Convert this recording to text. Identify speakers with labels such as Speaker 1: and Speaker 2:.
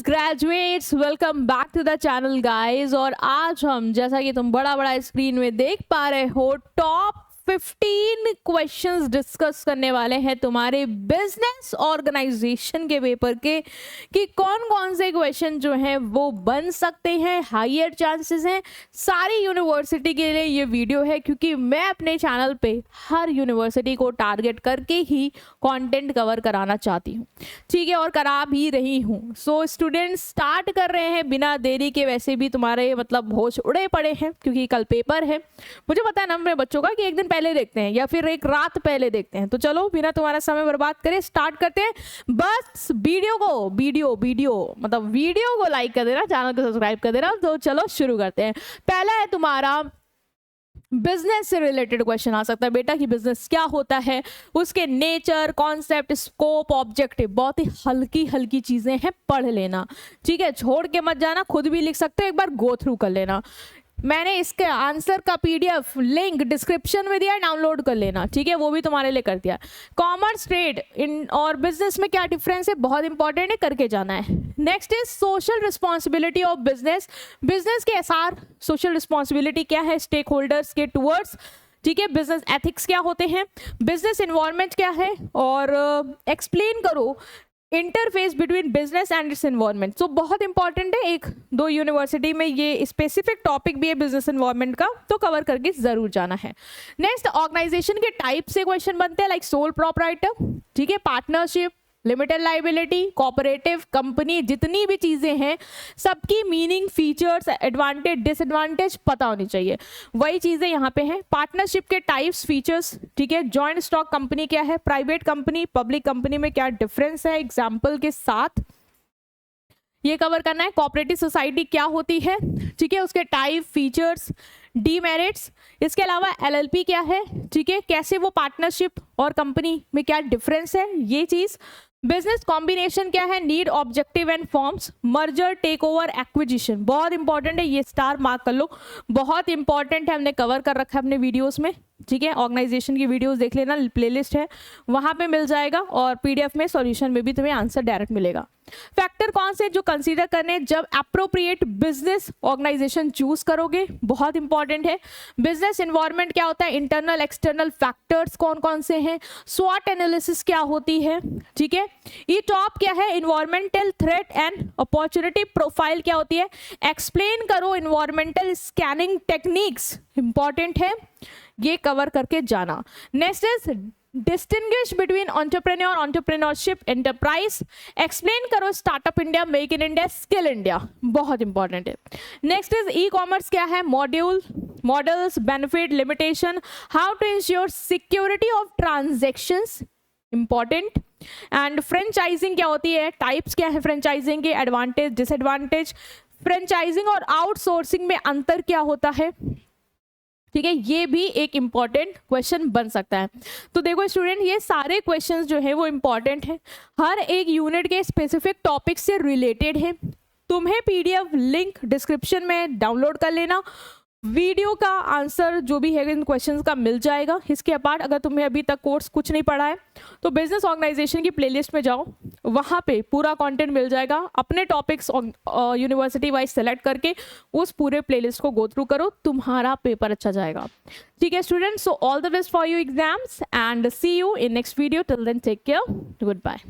Speaker 1: Graduates welcome back to the channel guys. और आज हम, जैसा कि तुम बड़ा बड़ा स्क्रीन में देख पा रहे हो, टॉप 15 क्वेश्चंस डिस्कस करने वाले हैं तुम्हारे बिजनेस ऑर्गेनाइजेशन के पेपर के, कि कौन कौन से क्वेश्चन जो हैं वो बन सकते हैं, हायर चांसेस हैं। सारी यूनिवर्सिटी के लिए ये वीडियो है, क्योंकि मैं अपने चैनल पे हर यूनिवर्सिटी को टारगेट करके ही कंटेंट कवर कराना चाहती हूँ, ठीक है, और करा भी रही हूँ। सो स्टूडेंट्स स्टार्ट कर रहे हैं बिना देरी के। वैसे भी तुम्हारे मतलब होश उड़े पड़े हैं, क्योंकि कल पेपर है। मुझे पता है ना मेरे बच्चों का कि एक दिन पहले देखते हैं या फिर एक रात पहले देखते हैं। तो चलो बिना तुम्हारा समय बर्बाद करे स्टार्ट करते हैं। बस वीडियो को लाइक कर देना, चैनल को सब्सक्राइब कर देना। तो चलो शुरू करते हैं। पहला है तुम्हारा बिजनेस से रिलेटेड क्वेश्चन आ सकता है बेटा, कि बिजनेस क्या होता है, उसके नेचर, कॉन्सेप्ट, स्कोप, ऑब्जेक्टिव। बहुत ही हल्की हल्की चीजें हैं, पढ़ लेना, ठीक है, छोड़ के मत जाना। खुद भी लिख सकते हो, एक बार गो थ्रू कर लेना। मैंने इसके आंसर का पीडीएफ लिंक डिस्क्रिप्शन में दिया, डाउनलोड कर लेना, ठीक है, वो भी तुम्हारे लिए कर दिया। कॉमर्स, ट्रेड इन और बिजनेस में क्या डिफरेंस है, बहुत इंपॉर्टेंट है, करके जाना है। Next is social responsibility of business. Business के एसआर, सोशल रिस्पॉन्सिबिलिटी क्या है स्टेक होल्डर्स के टूवर्ड्स, ठीक है। बिजनेस एथिक्स क्या होते हैं, बिजनेस इन्वायरमेंट क्या है, और एक्सप्लेन करो interface between business and it's environment. तो बहुत इंपॉर्टेंट है, एक दो यूनिवर्सिटी में ये स्पेसिफिक टॉपिक भी है बिजनेस एनवायरनमेंट का, तो कवर करके जरूर जाना है। नेक्स्ट, ऑर्गेनाइजेशन के टाइप से क्वेश्चन बनते हैं, लाइक सोल प्रोप्राइटर, ठीक है, partnership, limited liability, cooperative company. जितनी भी चीजें हैं सबकी मीनिंग, फीचर्स, एडवांटेज, डिसएडवांटेज पता होनी चाहिए। वही चीजें यहाँ पे हैं। पार्टनरशिप के टाइप्स, फीचर्स, ठीक है। जॉइंट स्टॉक कंपनी क्या है, प्राइवेट कंपनी, पब्लिक कंपनी में क्या डिफरेंस है, एग्जाम्पल के साथ ये कवर करना है। कोऑपरेटिव सोसाइटी क्या होती है, ठीक है, उसके टाइप, फीचर्स, डीमेरिट्स। इसके अलावा एलएलपी क्या है, ठीक है, कैसे वो पार्टनरशिप और कंपनी में क्या डिफरेंस है, ये चीज। बिजनेस कॉम्बिनेशन क्या है, need, objective and forms, merger, take over, acquisition. बहुत इंपॉर्टेंट है, ये स्टार मार्क कर लो, बहुत इंपॉर्टेंट है, हमने कवर कर रखा है अपने वीडियोस में, ठीक है। ऑर्गेनाइजेशन की वीडियोस देख लेना, प्लेलिस्ट है वहां पे मिल जाएगा, और पीडीएफ में सॉल्यूशन में भी तुम्हें आंसर डायरेक्ट मिलेगा। फैक्टर कौन से जो कंसीडर करने जब अप्रोप्रिएट बिजनेस ऑर्गेनाइजेशन चूज करोगे, बहुत इंपॉर्टेंट है। बिजनेस एनवायरनमेंट क्या होता है, इंटरनल एक्सटर्नल फैक्टर्स कौन कौन से हैं, स्वॉट एनालिसिस क्या होती है, ठीक है। ई टॉप क्या है, environmental threat and opportunity profile क्या होती है, एक्सप्लेन करो इन्वायरमेंटल स्कैनिंग टेक्निक्स, इंपॉर्टेंट है, ये कवर करके जाना। Next is distinguish between entrepreneur, entrepreneurship, enterprise. Explain करो startup India, make in India, skill India, बहुत इंपॉर्टेंट है। नेक्स्ट इज ई कॉमर्स क्या है, models, benefit, limitation, how to ensure security of transactions, important. And franchising क्या होती है, types क्या है फ्रेंचाइजिंग के, एडवांटेज, डिसएडवांटेज। फ्रेंचाइजिंग और आउटसोर्सिंग में अंतर क्या होता है, ठीक है, ये भी एक इंपॉर्टेंट क्वेश्चन बन सकता है। तो देखो स्टूडेंट, ये सारे क्वेश्चंस जो है वो इंपॉर्टेंट है, हर एक यूनिट के स्पेसिफिक टॉपिक से रिलेटेड है। तुम्हें पीडीएफ लिंक डिस्क्रिप्शन में डाउनलोड कर लेना, वीडियो का आंसर जो भी है इन क्वेश्चंस का मिल जाएगा। इसके अपार्ट अगर तुम्हें अभी तक कोर्स कुछ नहीं पढ़ा है तो बिजनेस ऑर्गेनाइजेशन की प्लेलिस्ट में जाओ, वहाँ पे पूरा कंटेंट मिल जाएगा। अपने टॉपिक्स यूनिवर्सिटी वाइज सेलेक्ट करके उस पूरे प्लेलिस्ट को गो थ्रू करो, तुम्हारा पेपर अच्छा जाएगा, ठीक है students. So all the best for you exams and see you in next video. Till then take care, good bye.